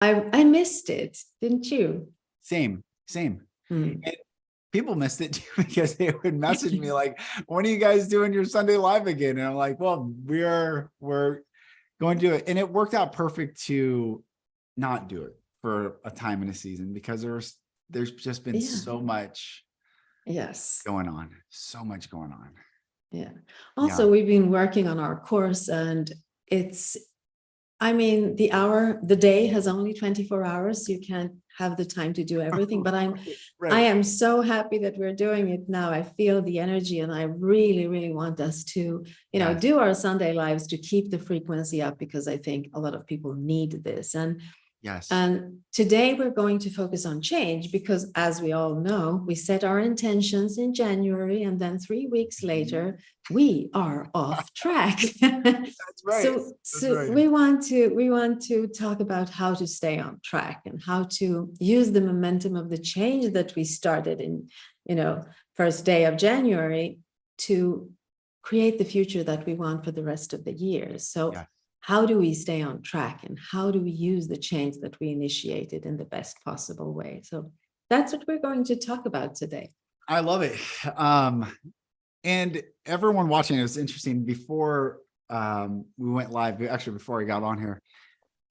I missed it, didn't you? Same. Mm. And people missed it too, because they would message me like, when are you guys doing your Sunday live again? And I'm like, well, we're going to do it. And it worked out perfect to not do it for a time in a season, because there's just been so much Yes. going on. So much going on. Yeah. Also, we've been working on our course, and the day has only 24 hours. So you can't have the time to do everything, but I am so happy that we're doing it now. I feel the energy, and I really, really want us to, do our Sunday lives to keep the frequency up, because I think a lot of people need this. And today we're going to focus on change, because as we all know, we set our intentions in January, and then 3 weeks later, we are off track. That's right. So we want to talk about how to stay on track, and how to use the momentum of the change that we started in, first day of January, to create the future that we want for the rest of the year. So how do we stay on track, and how do we use the change that we initiated in the best possible way? So that's what we're going to talk about today. I love it. And everyone watching, it's interesting. Before we went live, actually before I got on here,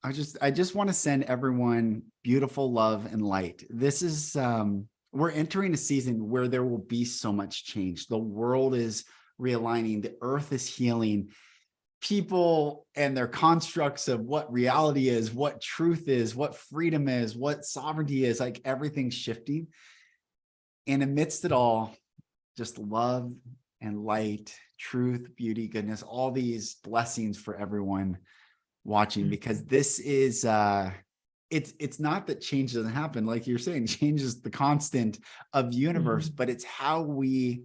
I just want to send everyone beautiful love and light. This is we're entering a season where there will be so much change. The world is realigning, the earth is healing. People and their constructs of what reality is, what truth is, what freedom is, what sovereignty is, like everything's shifting. And amidst it all, just love and light, truth, beauty, goodness, all these blessings for everyone watching, because this is it's not that change doesn't happen. Like you're saying, change is the constant of the universe, but it's how we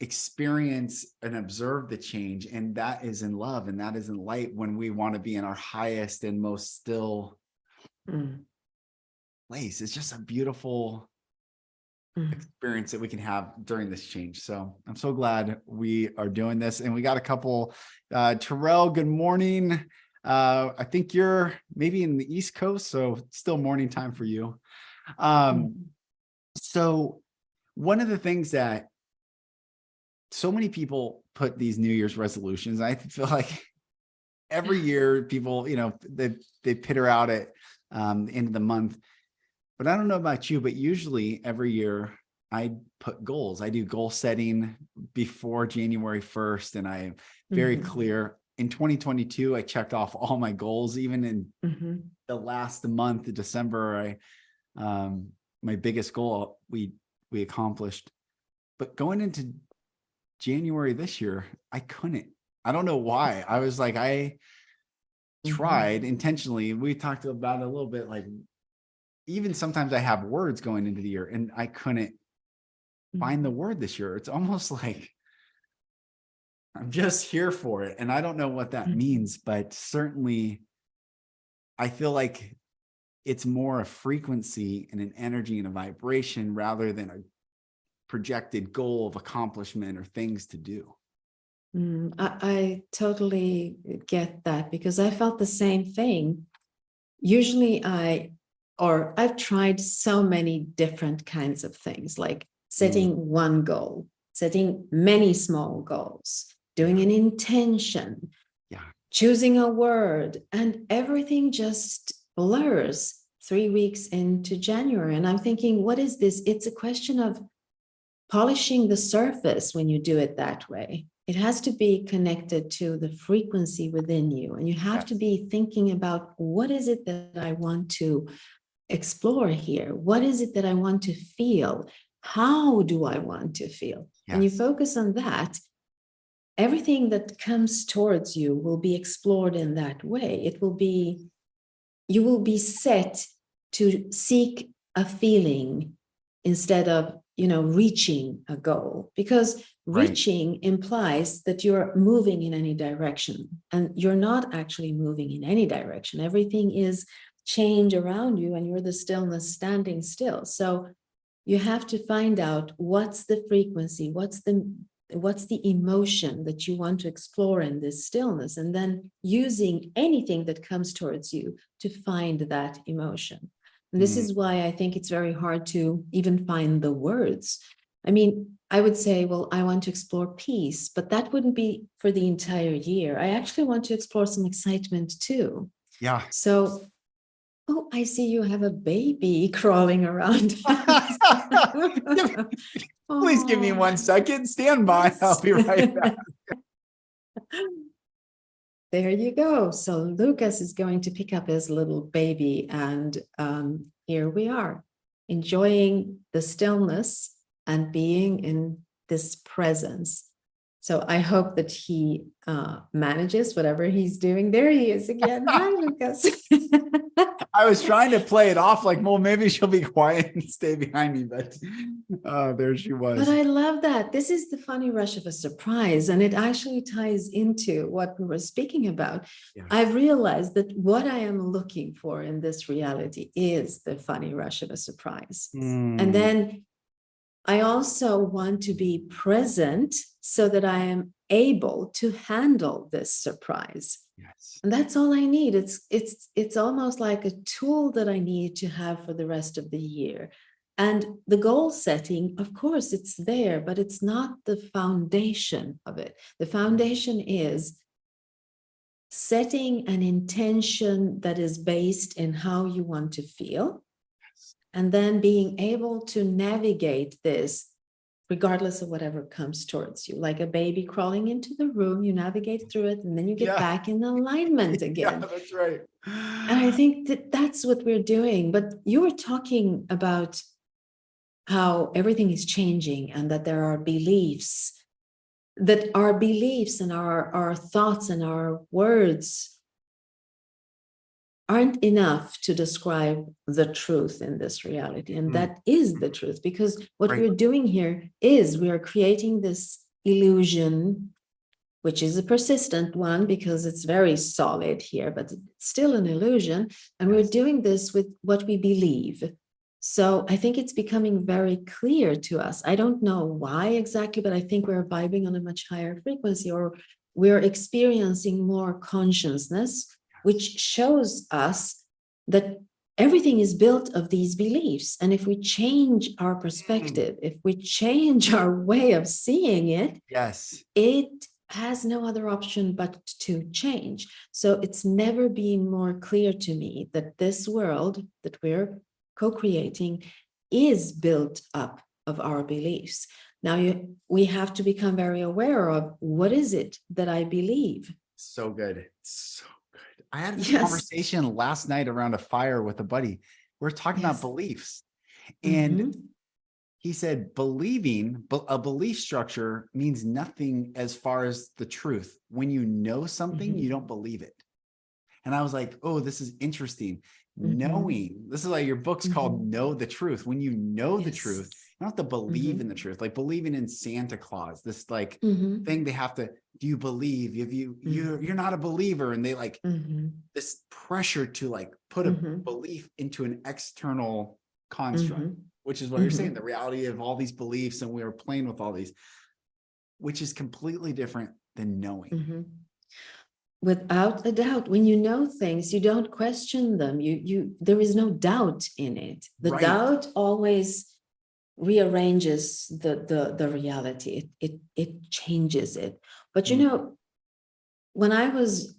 experience and observe the change, and that is in love, and that is in light, when we want to be in our highest and most still place. It's just a beautiful experience that we can have during this change. So I'm so glad we are doing this, and we got a couple. Terrell, good morning. I think you're maybe in the East Coast, so it's still morning time for you. So one of the things that so many people put these New Year's resolutions. I feel like every year people, they pitter out at the end of the month. But I don't know about you, but usually every year I put goals. I do goal setting before January 1st, and I'm very clear. In 2022, I checked off all my goals. Even in the last month of December, my biggest goal we accomplished. But going into January this year, I couldn't. I don't know why. I was like, I tried intentionally. We talked about it a little bit, like even sometimes I have words going into the year, and I couldn't find the word this year. It's almost like I'm just here for it. And I don't know what that means, but certainly I feel like it's more a frequency and an energy and a vibration rather than a projected goal of accomplishment or things to do. I totally get that, because I felt the same thing. Usually I've tried so many different kinds of things, like setting one goal, setting many small goals, doing an intention, choosing a word, and everything just blurs 3 weeks into January. And I'm thinking, what is this? It's a question of polishing the surface when you do it that way. It has to be connected to the frequency within you. And you have to be thinking about, what is it that I want to explore here? What is it that I want to feel? How do I want to feel? And you focus on that. Everything that comes towards you will be explored in that way. You will be set to seek a feeling instead of reaching a goal, because reaching implies that you're moving in any direction, and you're not actually moving in any direction. Everything is change around you, and you're the stillness standing still. So you have to find out, what's the frequency, what's the what's the emotion that you want to explore in this stillness, and then using anything that comes towards you to find that emotion. And this is why I think it's very hard to even find the words. I mean, I would say, well, I want to explore peace, but that wouldn't be for the entire year. I actually want to explore some excitement too. Yeah. So, oh, I see you have a baby crawling around. Please give me 1 second. Stand by. I'll be right back. There you go. So Lucas is going to pick up his little baby, and here we are, enjoying the stillness and being in this presence. So I hope that he manages whatever he's doing. There he is again. Hi, Lucas. I was trying to play it off like, well, maybe she'll be quiet and stay behind me, but there she was. But I love that. This is the funny rush of a surprise, and it actually ties into what we were speaking about. Yeah. I've realized that what I am looking for in this reality is the funny rush of a surprise. And then I also want to be present so that I am able to handle this surprise. Yes. And that's all I need. It's almost like a tool that I need to have for the rest of the year. And the goal setting, of course, it's there, but it's not the foundation of it. The foundation is setting an intention that is based in how you want to feel, and then being able to navigate this regardless of whatever comes towards you. Like a baby crawling into the room, you navigate through it, and then you get back in alignment again. Yeah, that's right. And I think that that's what we're doing. But you were talking about how everything is changing, and that there are beliefs, that our beliefs and our thoughts and our words aren't enough to describe the truth in this reality. And that is the truth, because what we're doing here is we are creating this illusion, which is a persistent one because it's very solid here, but it's still an illusion. And we're doing this with what we believe. So I think it's becoming very clear to us. I don't know why exactly, but I think we're vibing on a much higher frequency, or we're experiencing more consciousness, which shows us that everything is built of these beliefs. And if we change our perspective, if we change our way of seeing it, it has no other option but to change. So it's never been more clear to me that this world that we're co-creating is built up of our beliefs. Now we have to become very aware of, what is it that I believe? So good. So good. I had a conversation last night around a fire with a buddy. We're talking about beliefs. And he said, believing, a belief structure means nothing as far as the truth. When you know something, you don't believe it. And I was like, oh, this is interesting. Knowing, this is like your book's called Know the Truth. When you know the truth, you don't have to believe in the truth. Like believing in Santa Claus, this like thing they have to, do you believe? If you're not a believer, and they like this pressure to like put a belief into an external construct, which is what you're saying, the reality of all these beliefs, and we are playing with all these, which is completely different than knowing. Without a doubt, when you know things, you don't question them. There is no doubt in it. The doubt always rearranges the reality. It changes it. But you know, when I was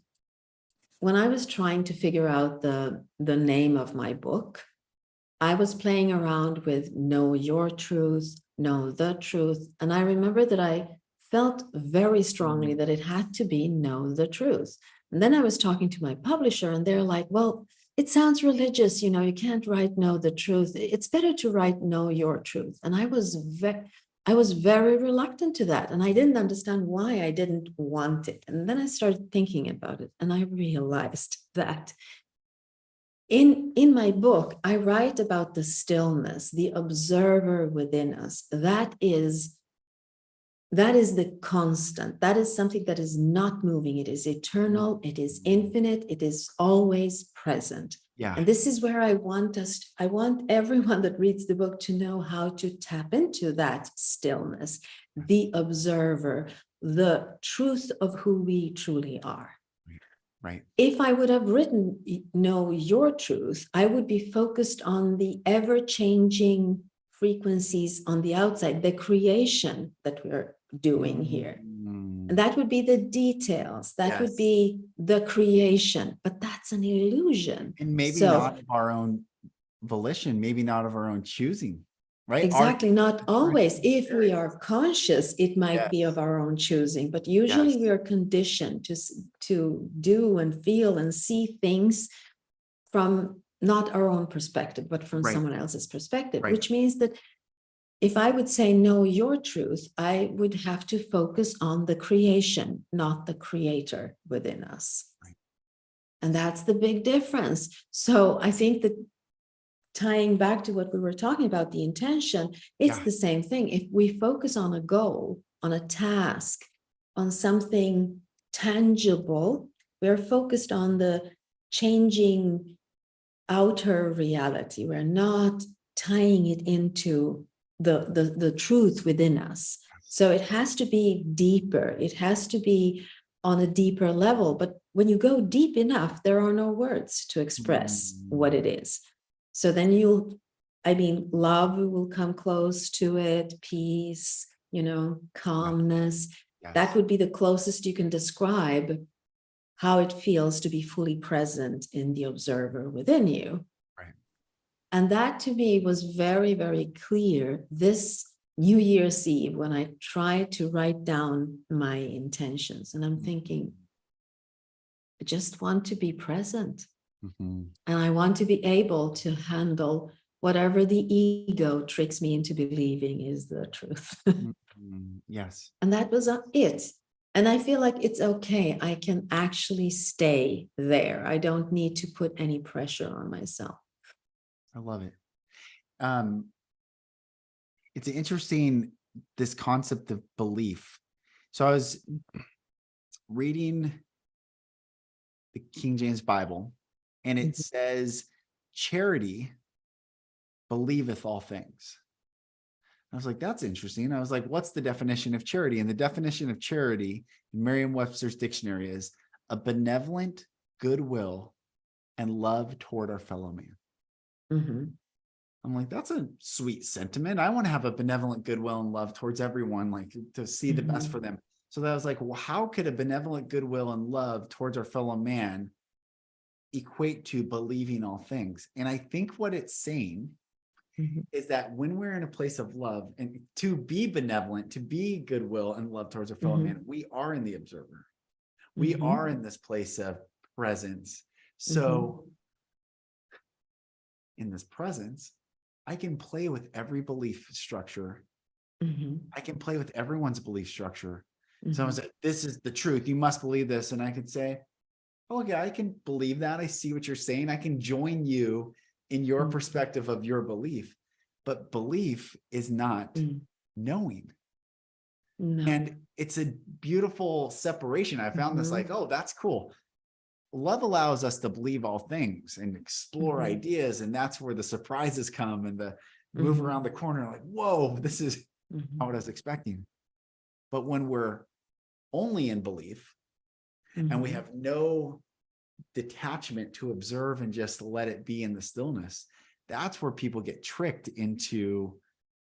trying to figure out the name of my book, I was playing around with know your truth, know the truth. And I remember that I felt very strongly that it had to be know the truth. And then I was talking to my publisher, and they're like, well, it sounds religious, you can't write know the truth. It's better to write know your truth. And I was very reluctant to that. And I didn't understand why I didn't want it. And then I started thinking about it, and I realized that in my book, I write about the stillness, the observer within us. That is the constant. That is something that is not moving. It is eternal. It is infinite. It is always present. Yeah. And this is where I want everyone that reads the book to know how to tap into that stillness, the observer, the truth of who we truly are. Right. If I would have written Know Your Truth, I would be focused on the ever-changing frequencies on the outside, the creation that we're doing here. And that would be the details. That would be the creation, but that's an illusion. And maybe not of our own volition, maybe not of our own choosing, right? Exactly. Not always. If we are conscious, it might be of our own choosing, but usually we are conditioned to do and feel and see things from not our own perspective, but from someone else's perspective, which means that if I would say know your truth, I would have to focus on the creation, not the creator within us. And that's the big difference. So I think that tying back to what we were talking about, the intention, it's the same thing. If we focus on a goal, on a task, on something tangible, we're focused on the changing outer reality. We're not tying it into the truth within us. So it has to be deeper. It has to be on a deeper level. But when you go deep enough, there are no words to express what it is. So then love will come close to it, peace, calmness. That would be the closest you can describe how it feels to be fully present in the observer within you. Right. And that to me was very, very clear this New Year's Eve when I tried to write down my intentions. And I'm thinking, I just want to be present. And I want to be able to handle whatever the ego tricks me into believing is the truth. Yes. And that was it. And I feel like it's okay. I can actually stay there. I don't need to put any pressure on myself. I love it. It's interesting, this concept of belief. So I was reading the King James Bible, and it says, charity believeth all things. I was like, that's interesting. I was like, what's the definition of charity? And the definition of charity in Merriam-Webster's dictionary is a benevolent goodwill and love toward our fellow man. I'm like, that's a sweet sentiment. I want to have a benevolent goodwill and love towards everyone, like to see the best for them. So that was like, well, how could a benevolent goodwill and love towards our fellow man equate to believing all things? And I think what it's saying is that when we're in a place of love and to be benevolent, to be goodwill and love towards our fellow man, we are in the observer. We are in this place of presence. So in this presence, I can play with every belief structure. I can play with everyone's belief structure. Someone said, this is the truth. You must believe this. And I could say, oh yeah, I can believe that. I see what you're saying. I can join you in your perspective of your belief, but belief is not knowing. And it's a beautiful separation. I found this like, oh, that's cool. Love allows us to believe all things and explore ideas. And that's where the surprises come and the move around the corner. Like, whoa, this is not what I was expecting. But when we're only in belief and we have no detachment to observe and just let it be in the stillness, that's where people get tricked into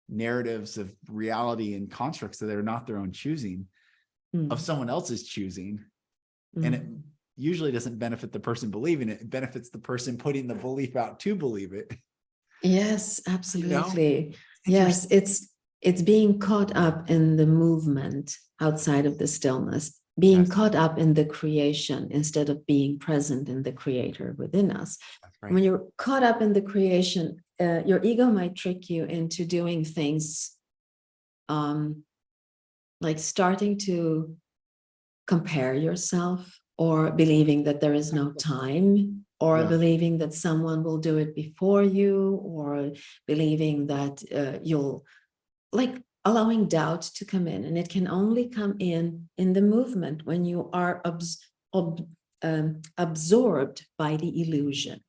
narratives of reality and constructs that are not their own choosing, of someone else's choosing. And it usually doesn't benefit the person believing it. It benefits the person putting the belief out to believe it. Yes, absolutely. Yes, it's being caught up in the movement outside of the stillness, being caught up in the creation instead of being present in the creator within us. Right. When you're caught up in the creation, your ego might trick you into doing things like starting to compare yourself, or believing that there is no time, or believing that someone will do it before you, or believing that you'll, like, allowing doubt to come in. And it can only come in the movement when you are absorbed by the illusion.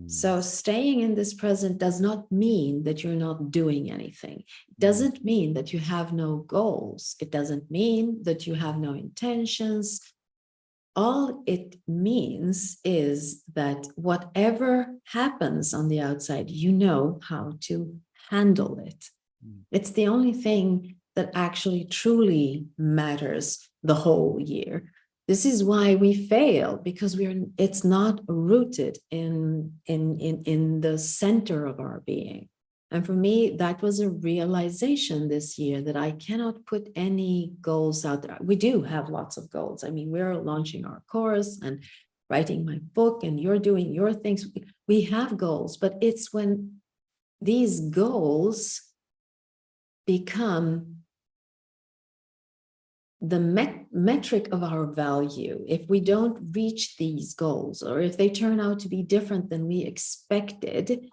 So staying in this present does not mean that you're not doing anything. It doesn't mean that you have no goals. It doesn't mean that you have no intentions. All it means is that whatever happens on the outside, you know how to handle it. It's the only thing that actually truly matters the whole year. This is why we fail, because it's not rooted in the center of our being. And for me, that was a realization this year that I cannot put any goals out there. We do have lots of goals. I mean, we're launching our course and writing my book, and you're doing your things. We have goals, but it's when these goals become the metric of our value. If we don't reach these goals, or if they turn out to be different than we expected,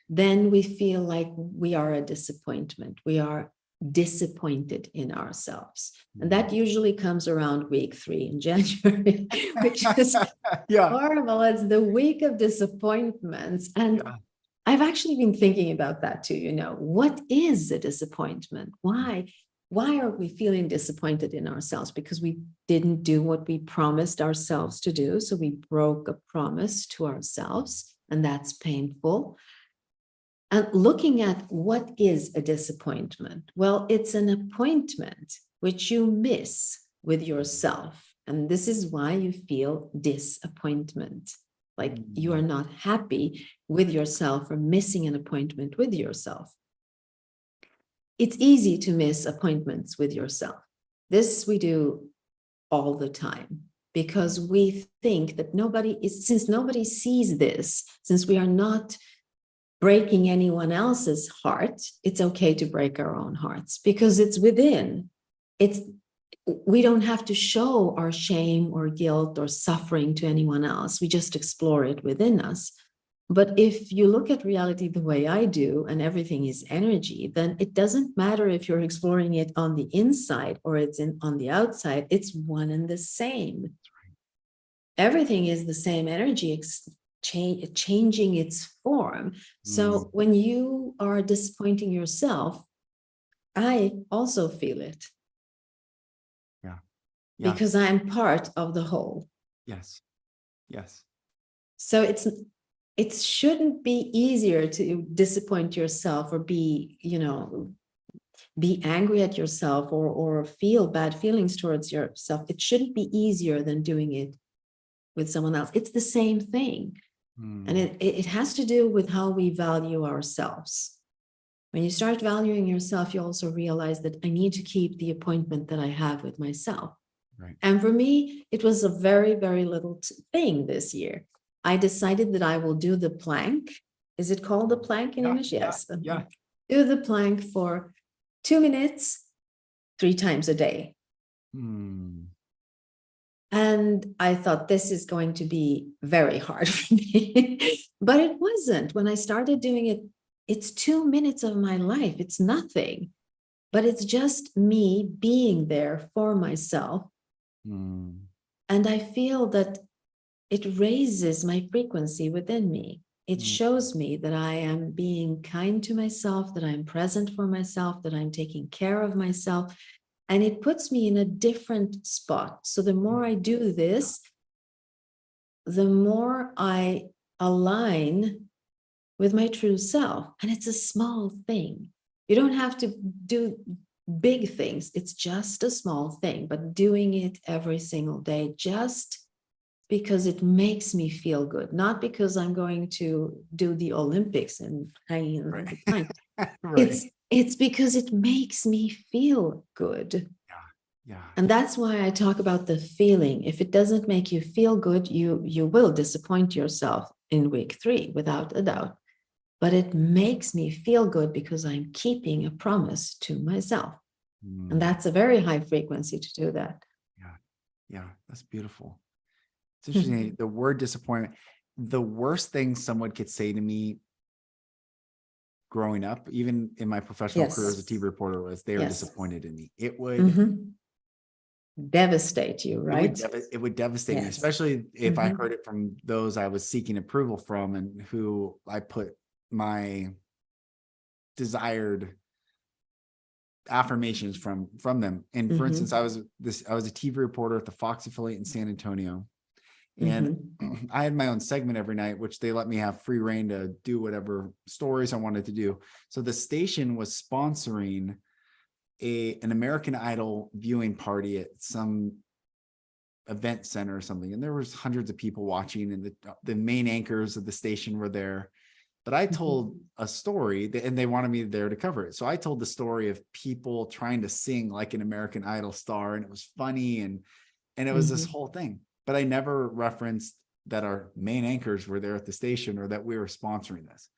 then we feel like we are a disappointment. We are disappointed in ourselves. And that usually comes around week 3 in January, which is horrible. It's the week of disappointments. And I've actually been thinking about that too. You know, what is a disappointment? Why are we feeling disappointed in ourselves? Because we didn't do what we promised ourselves to do. So we broke a promise to ourselves, and that's painful. And looking at what is a disappointment? Well, it's an appointment which you miss with yourself. And this is why you feel disappointment. Like you are not happy with yourself for missing an appointment with yourself. It's easy to miss appointments with yourself. This we do all the time because we think that since nobody sees this, since we are not breaking anyone else's heart, it's okay to break our own hearts because it's within. We don't have to show our shame or guilt or suffering to anyone else. We just explore it within us. But if you look at reality the way I do, and everything is energy, then it doesn't matter if you're exploring it on the inside or it's on the outside. It's one and the same. Everything is the same energy, changing its form. So when you are disappointing yourself, I also feel it. Yeah. Because I'm part of the whole. Yes. So it shouldn't be easier to disappoint yourself or be angry at yourself or feel bad feelings towards yourself. It shouldn't be easier than doing it with someone else. It's the same thing. And it has to do with how we value ourselves. When you start valuing yourself, you also realize that I need to keep the appointment that I have with myself. Right. And for me, it was a very, very little thing this year. I decided that I will do the plank. Is it called the plank in English? Yes. Yeah. Do the plank for 2 minutes, 3 times a day. And I thought this is going to be very hard for me, but it wasn't. When I started doing it, it's 2 minutes of my life. It's nothing, but it's just me being there for myself. And I feel that it raises my frequency within me. It shows me that I am being kind to myself, that I'm present for myself, that I'm taking care of myself. And it puts me in a different spot. So the more I do this, the more I align with my true self. And it's a small thing. You don't have to do big things. It's just a small thing, but doing it every single day, just because it makes me feel good, not because I'm going to do the Olympics and hanging around the plank. It's because it makes me feel good. Yeah. And that's why I talk about the feeling. If it doesn't make you feel good, you will disappoint yourself in week 3, without a doubt. But it makes me feel good because I'm keeping a promise to myself. And that's a very high frequency to do that. Yeah, that's beautiful. It's interesting. The word disappointment, the worst thing someone could say to me growing up, even in my professional career as a TV reporter, was they were disappointed in me. It would devastate you, right? It would devastate me, Yes. especially if I Mhm. heard it from those I was seeking approval from and who I put my desired affirmations from them. And for instance, Mhm. I was a TV reporter at the Fox affiliate in San Antonio. And Mhm. I had my own segment every night, which they let me have free reign to do whatever stories I wanted to do. So the station was sponsoring an American Idol viewing party at some event center or something. And there was hundreds of people watching, and the main anchors of the station were there. But I told a story, and they wanted me there to cover it. So I told the story of people trying to sing like an American Idol star, and it was funny, and it was this Mhm. whole thing. But I never referenced that our main anchors were there at the station or that we were sponsoring this.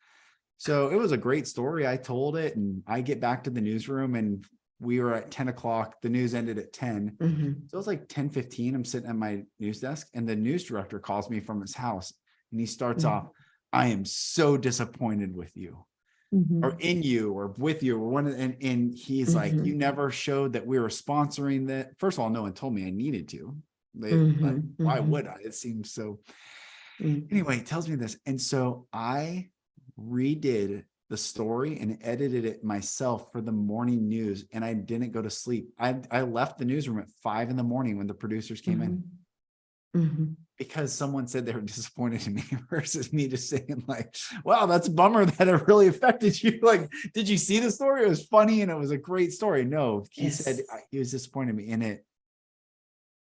So it was a great story. I told it, and I get back to the newsroom, and we were at 10 o'clock. The news ended at 10. Mhm. So it was like 10:15. I'm sitting at my news desk, and the news director calls me from his house, and he starts off, "I am so disappointed with you, or Mhm. in you, or with you, or one." And he's like, "You Mhm. never showed that we were sponsoring that." First of all, no one told me I needed to. But Mhm. why Mhm. would I? It seems so. Mhm. Anyway, he tells me this, and so I redid the story and edited it myself for the morning news, and I didn't go to sleep. I left the newsroom at 5 in the morning when the producers came in, Mhm. Mhm. because someone said they were disappointed in me versus me just saying like, "Wow, that's a bummer that it really affected you." Like, did you see the story? It was funny and it was a great story. No, he said Yes. he was disappointed in me, and it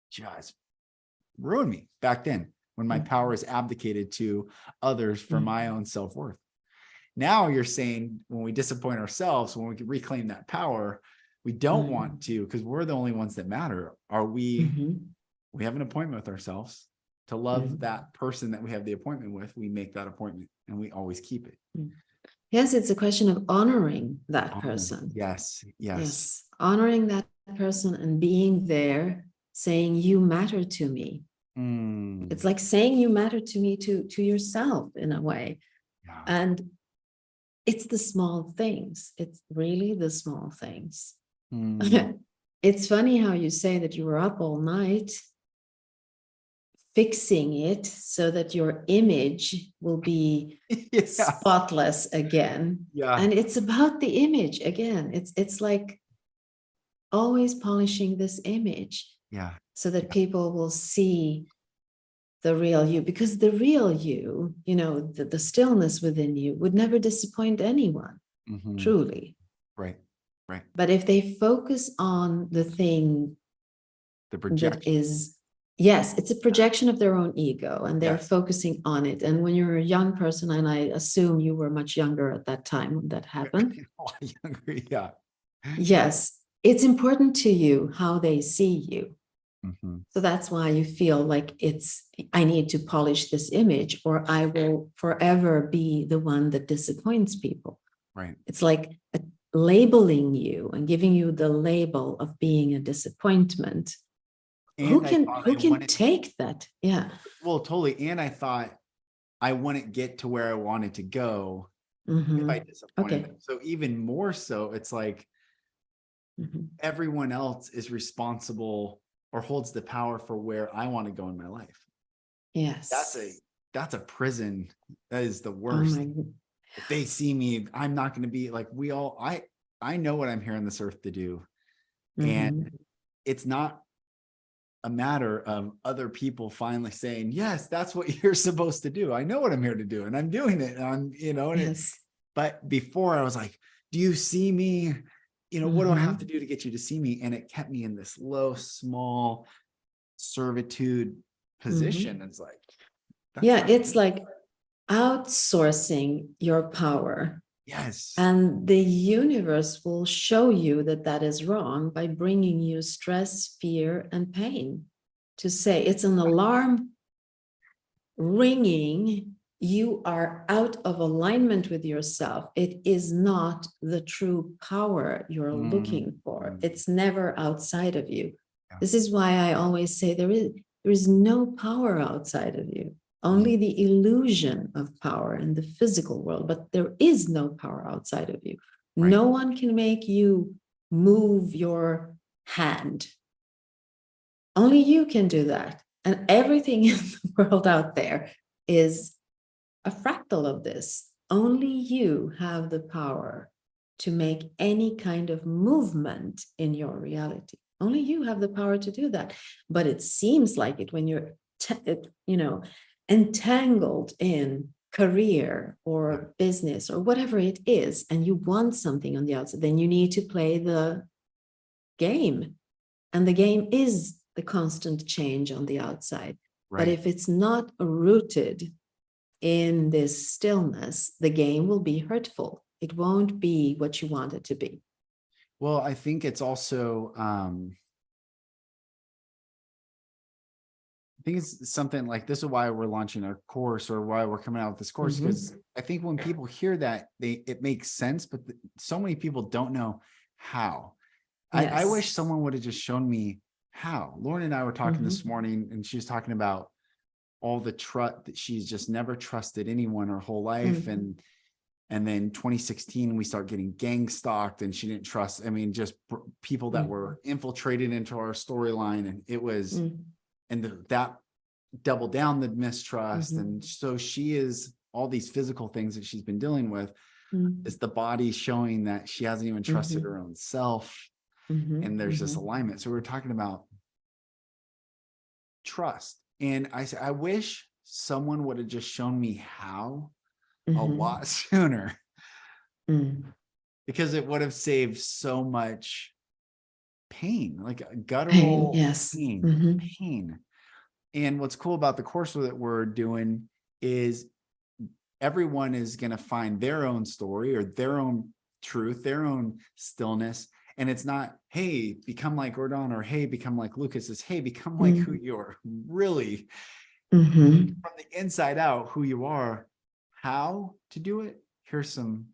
just ruined me back then when my power is abdicated to others for my own self-worth. Now you're saying when we disappoint ourselves, when we can reclaim that power, we don't want to, because we're the only ones that matter. Mhm. We have an appointment with ourselves to love Mhm. that person that we have the appointment with. We make that appointment and we always keep it. Yes, it's a question of honoring that Honor. person. Yes. Yes. Yes, honoring that person and being there, saying you matter to me. It's Mm, like saying you matter to me to yourself in a way. yeah. And it's the small things. It's really the small things. Mm, It's funny how you say that you were up all night fixing it so that your image will be yeah. spotless again. Yeah. And it's about the image again. It's like always polishing this image Yeah. so that people will see the real you, because the real you, the stillness within you would never disappoint anyone, Mhm. truly. Right. Right. But if they focus on the thing The that projection. is, yes, it's a projection of their own ego and they're Yes. focusing on it. And when you're a young person, and I assume you were much younger at that time when that happened, A lot younger. Yeah. yes, it's important to you how they see you. Mhm. So that's why you feel like I need to polish this image or I will forever be the one that disappoints people. Right. It's like labeling you and giving you the label of being a disappointment. Who And I can thought who I can wanted, take that? Yeah. well, totally. And I thought I wouldn't get to where I wanted to go if I Mhm. disappointed Okay. them. So even more so, it's like Mhm. everyone else is responsible or holds the power for where I want to go in my life. That's a Yes. that's a prison. That is the Oh worst. my. If they see me, I'm not going to be like I know what I'm here on this earth to do. And Mhm. it's not a matter of other people finally saying, "Yes, that's what you're supposed to do. I know what I'm here to do, and I'm doing it." And Yes. but before I was like, "Do you see me? What do I have to Mhm. do to get you to see me?" And it kept me in this low, small servitude position. Mhm. It's like, that's Yeah, not it's good. like outsourcing your power. Yes. And the universe will show you that that is wrong by bringing you stress, fear, and pain. To say it's an alarm ringing, you are out of alignment with yourself. It is not the true power you're Mm, looking for. mm, It's never outside of you. yeah, This is why I always say there is no power outside of you, mm, only the illusion of power in the physical world, but there is no power outside of you. right. No one can make you move your hand. Only you can do that. And everything in the world out there is a fractal of this. Only you have the power to make any kind of movement in your reality. Only you have the power to do that. But it seems like it when you're, entangled in career or business or whatever it is, and you want something on the outside, then you need to play the game. And the game is the constant change on the outside. Right. But if it's not rooted in this stillness, the game will be hurtful. It won't be what you want it to be. Well, I think it's also, I think it's something like this is why we're launching a course or why we're coming out with this course, because I think when people hear that, it makes sense, but so many people don't know how. Yes. I wish someone would have just shown me how. Lauren and I were talking this morning, and she was talking about all the trust that she's just never trusted anyone her whole life. And then 2016, we start getting gang stalked, and she didn't trust, I mean, just people that were infiltrated into our storyline. And it was, and that doubled down the mistrust. And so she is, all these physical things that she's been dealing with is the body showing that she hasn't even trusted her own self. And there's this alignment. So we're talking about trust. And I said, I wish someone would have just shown me how a lot sooner, because it would have saved so much pain, like a guttural pain. And what's cool about the course that we're doing is everyone is going to find their own story or their own truth, their own stillness. And it's not, hey, become like Gordana, or hey, become like Lucas. It's, hey, become like who you're really from the inside out, who you are. How to do it? Here's some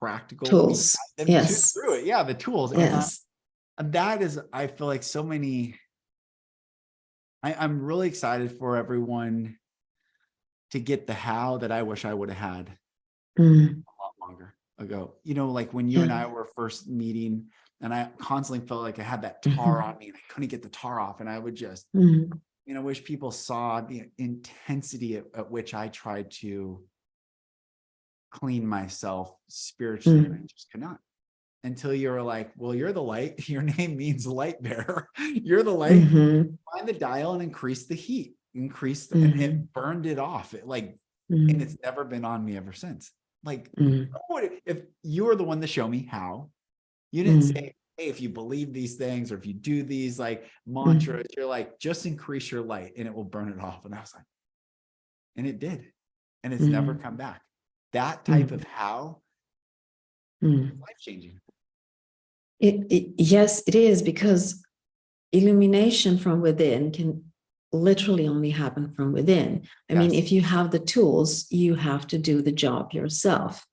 practical tools. Yes. Through it. Yeah, the tools. Yes. And that is, I feel like so many, I'm really excited for everyone to get the how that I wish I would have had a lot longer ago. Like when you and I were first meeting, and I constantly felt like I had that tar on me and I couldn't get the tar off. And I would just, I wish people saw the intensity at which I tried to clean myself spiritually. And I just could not, until you were like, well, you're the light. Your name means light bearer. You're the light. Find the dial and increase the heat, and it burned it off. It and it's never been on me ever since. Like, if you were the one to show me how, you didn't say, hey, if you believe these things, or if you do these like mantras, you're like, just increase your light and it will burn it off. And I was like, and it did. And it's never come back. That type of how is life-changing. Yes, it is, because illumination from within can literally only happen from within. I mean, if you have the tools, you have to do the job yourself.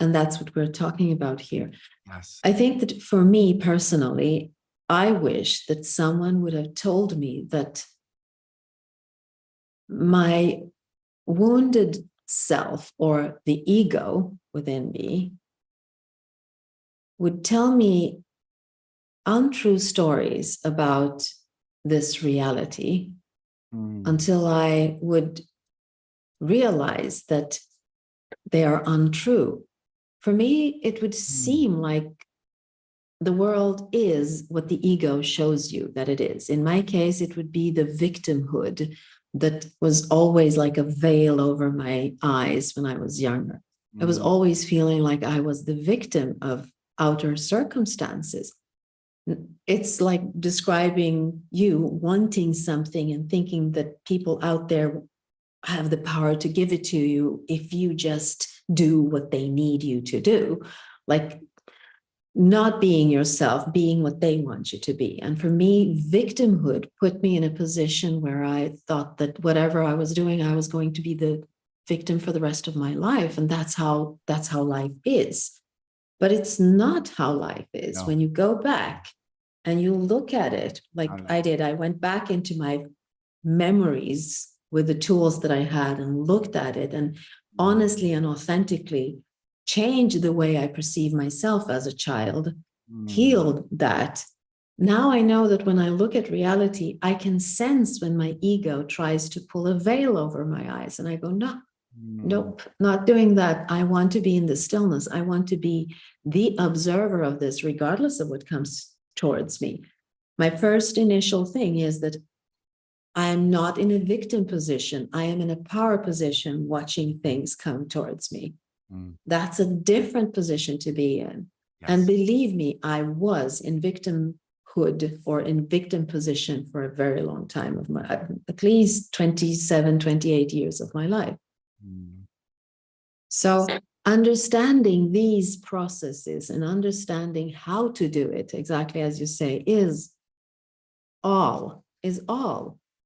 And that's what we're talking about here. Yes. I think that for me personally, I wish that someone would have told me that my wounded self, or the ego within me, would tell me untrue stories about this reality until I would realize that they are untrue. For me, it would seem like the world is what the ego shows you that it is. In my case, it would be the victimhood that was always like a veil over my eyes when I was younger. I was always feeling like I was the victim of outer circumstances. It's like describing you wanting something and thinking that people out there have the power to give it to you if you just do what they need you to do. Like, not being yourself, being what they want you to be. And for me, victimhood put me in a position where I thought that whatever I was doing, I was going to be the victim for the rest of my life. And that's how life is. But it's not how life is. No. When you go back and you look at it, like I did, I went back into my memories with the tools that I had and looked at it, and honestly and authentically changed the way I perceive myself as a child, healed that, Now I know that when I look at reality, I can sense when my ego tries to pull a veil over my eyes. And I go, no, nope, not doing that. I want to be in the stillness. I want to be the observer of this, regardless of what comes towards me. My first initial thing is that I am not in a victim position. I am in a power position watching things come towards me. That's a different position to be in. Yes. And believe me, I was in victimhood or in victim position for a very long time of my, at least 27, 28 years of my life. So understanding these processes and understanding how to do it, exactly as you say, is all,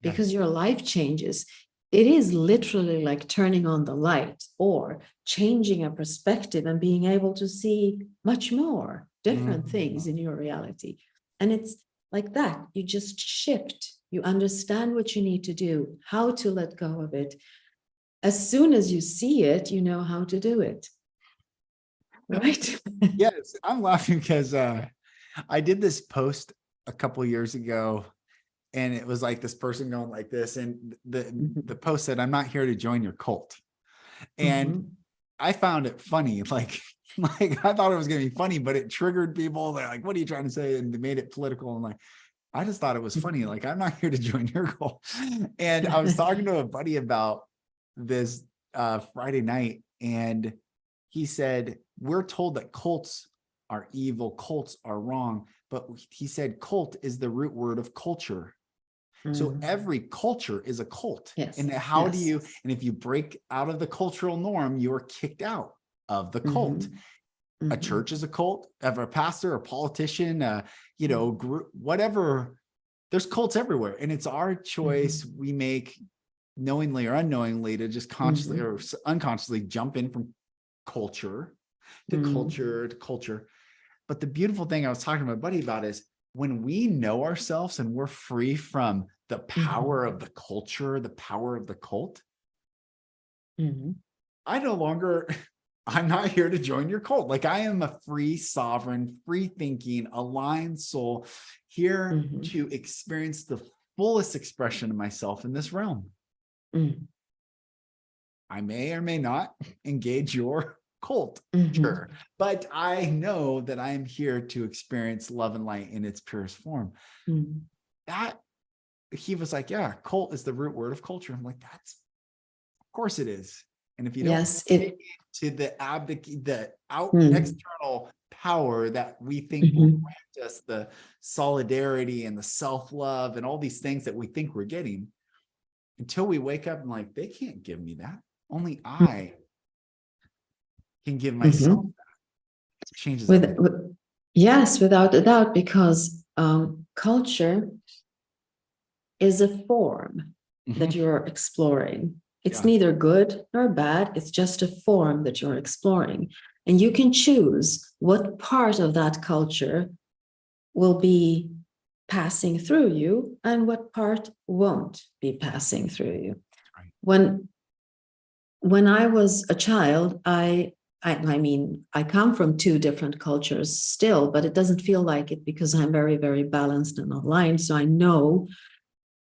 because your life changes. It is literally like turning on the light or changing a perspective and being able to see much more different things in your reality. And it's like that. You just shift. You understand what you need to do, how to let go of it. As soon as you see it, you know how to do it. Right? Yes, I'm laughing because I did this post a couple years ago, and it was like this person going like this, and the post said, "I'm not here to join your cult." And I found it funny, like I thought it was going to be funny, but it triggered people. They're like, "What are you trying to say?" And they made it political. And like, I just thought it was funny. Like, I'm not here to join your cult. And I was talking to a buddy about this Friday night, and he said, we're told that cults are evil, cults are wrong, but he said cult is the root word of culture. So every culture is a cult. Yes. And how do you, and if you break out of the cultural norm, you're kicked out of the cult. A church is a cult, a pastor, a politician, group, whatever. There's cults everywhere. And it's our choice. We make, knowingly or unknowingly, to just consciously or unconsciously jump in from culture to culture to culture. But the beautiful thing I was talking to my buddy about is when we know ourselves and we're free from the power of the culture, the power of the cult, I no longer, I'm not here to join your cult. Like, I am a free, sovereign, free thinking, aligned soul here to experience the fullest expression of myself in this realm. I may or may not engage your cult, sure, but I know that I am here to experience love and light in its purest form. That, he was like, yeah, cult is the root word of culture. I'm like, that's, of course it is. And if you don't take it to the external power that we think will grant us the solidarity and the self-love and all these things that we think we're getting, until we wake up and like, they can't give me that. Only I can give myself that. It changes everything. Yes, without a doubt, because culture is a form that you're exploring. It's neither good nor bad. It's just a form that you're exploring. And you can choose what part of that culture will be passing through you and what part won't be passing through you. Right. When I was a child, I mean, I come from two different cultures still, but it doesn't feel like it because I'm very, very balanced and aligned. So I know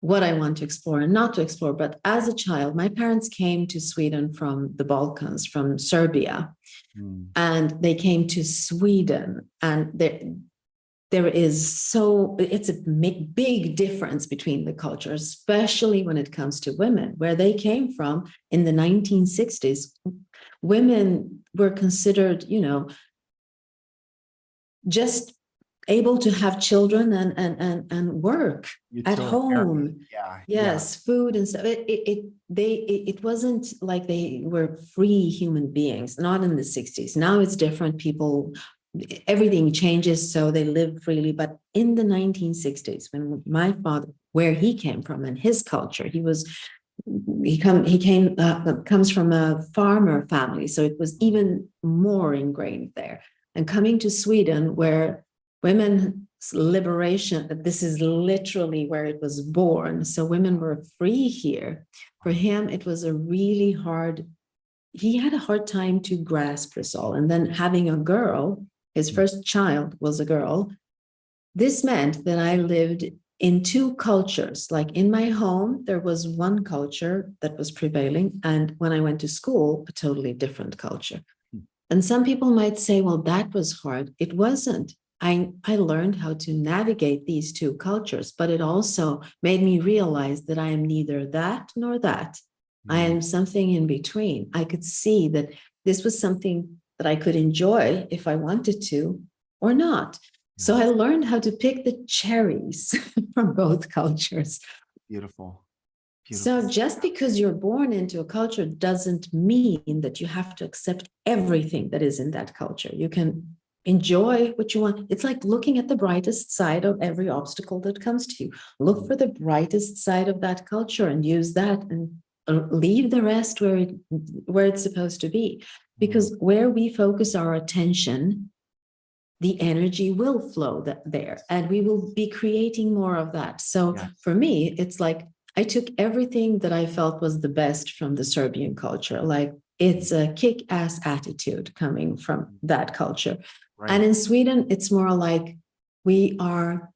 what I want to explore and not to explore. But as a child, my parents came to Sweden from the Balkans, from Serbia, and they came to Sweden. And there is it's a big difference between the cultures, especially when it comes to women. Where they came from in the 1960s, women were considered, just able to have children and work at home. Food and stuff. It wasn't like they were free human beings, not in the 60s. Now it's different. People, everything changes, so they live freely. But in the 1960s, when my father, where he came from and his culture, comes from a farmer family, so it was even more ingrained there. And coming to Sweden, where women's liberation, this is literally where it was born. So women were free here. For him, it was he had a hard time to grasp this all. And then having a girl, his first child was a girl, this meant that I lived in two cultures. Like in my home, there was one culture that was prevailing. And when I went to school, a totally different culture. And some people might say, well, that was hard. It wasn't. I learned how to navigate these two cultures, but it also made me realize that I am neither that nor that. I am something in between. I could see that this was something that I could enjoy if I wanted to or not. So I learned how to pick the cherries from both cultures. Beautiful. So just because you're born into a culture doesn't mean that you have to accept everything that is in that culture. You can enjoy what you want. It's like looking at the brightest side of every obstacle that comes to you. Look for the brightest side of that culture and use that, and leave the rest where it's supposed to be. Because where we focus our attention, the energy will flow there, and we will be creating more of that. So for me, it's like I took everything that I felt was the best from the Serbian culture. Like it's a kick-ass attitude coming from that culture. Right. And in Sweden, it's more like we are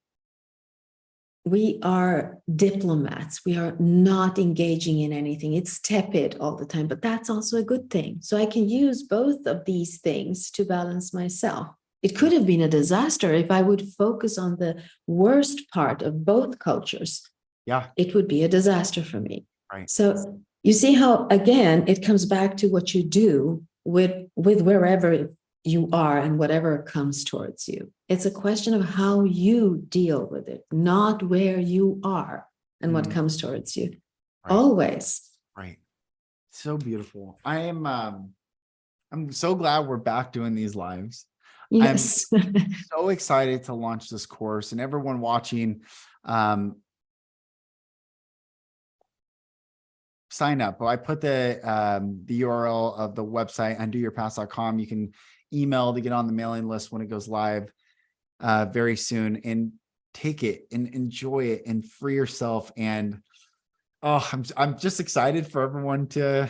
diplomats. We are not engaging in anything. It's tepid all the time, but that's also a good thing. So I can use both of these things to balance myself. It could have been a disaster if I would focus on the worst part of both cultures. Yeah, it would be a disaster for me. Right. So you see how, again, it comes back to what you do with wherever you are and whatever comes towards you. It's a question of how you deal with it, not where you are and what comes towards you. Right. Always. Right. So beautiful. I'm so glad we're back doing these lives. Yes. I'm so excited to launch this course, and everyone watching, sign up. Well, I put the URL of the website, undoyourpast.com. You can email to get on the mailing list when it goes live very soon, and take it and enjoy it and free yourself. And I'm just excited for everyone to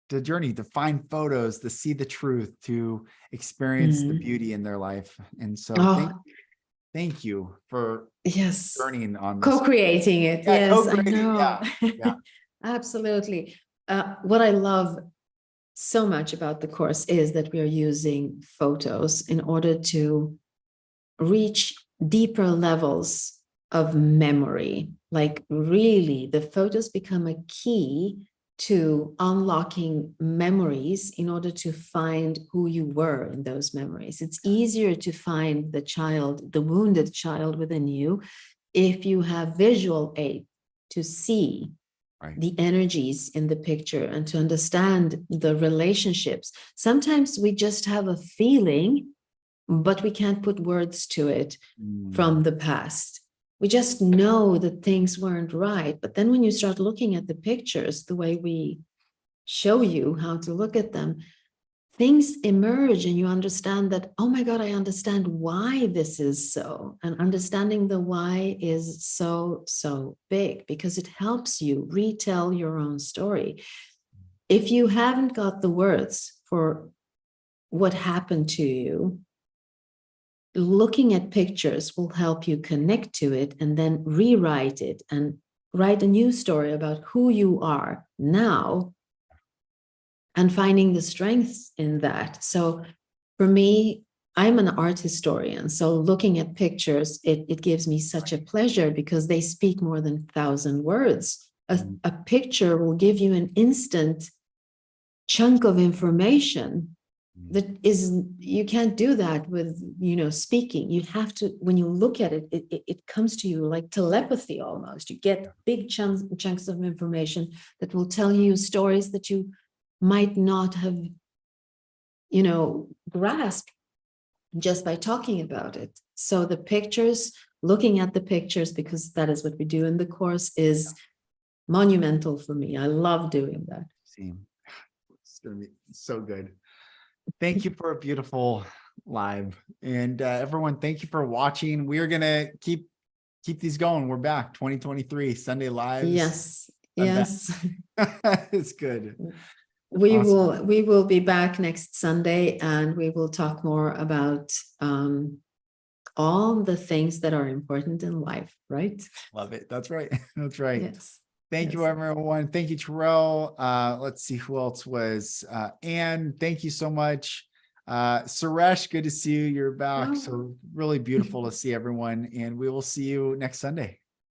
the journey, to find photos, to see the truth, to experience the beauty in their life. And so thank you for journeying on this. Co-creating it. Yeah, yes, I know. Yeah. Absolutely. What I love so much about the course is that we are using photos in order to reach deeper levels of memory. Like really, the photos become a key to unlocking memories in order to find who you were in those memories. It's easier to find the wounded child within you, if you have visual aid to see the energies in the picture and to understand the relationships. Sometimes we just have a feeling, but we can't put words to it from the past. We just know that things weren't right. But then when you start looking at the pictures, the way we show you how to look at them, things emerge and you understand that, oh my God, I understand why this is so. And understanding the why is so, so big, because it helps you retell your own story. If you haven't got the words for what happened to you, looking at pictures will help you connect to it and then rewrite it and write a new story about who you are now and finding the strengths in that. So for me, I'm an art historian. So looking at pictures, it gives me such a pleasure because they speak more than 1,000 words. A picture will give you an instant chunk of information that is, you can't do that with, speaking. You have to, when you look at it, it comes to you like telepathy almost. You get big chunks of information that will tell you stories that you might not have, grasped just by talking about it. So the pictures, looking at the pictures, because that is what we do in the course, is monumental for me. I love doing that. It's going to be so good. Thank you for a beautiful live. And everyone, thank you for watching. We are going to keep these going. We're back 2023 Sunday lives. Yes. Yes. It's good. We will be back next Sunday, and we will talk more about all the things that are important in life, right? Love it. That's right. That's right. Yes. Thank you, Yes. everyone. Thank you, Terrell. Let's see who else was. Anne, thank you so much. Suresh, good to see you. You're back. Oh. So really beautiful to see everyone. And we will see you next Sunday.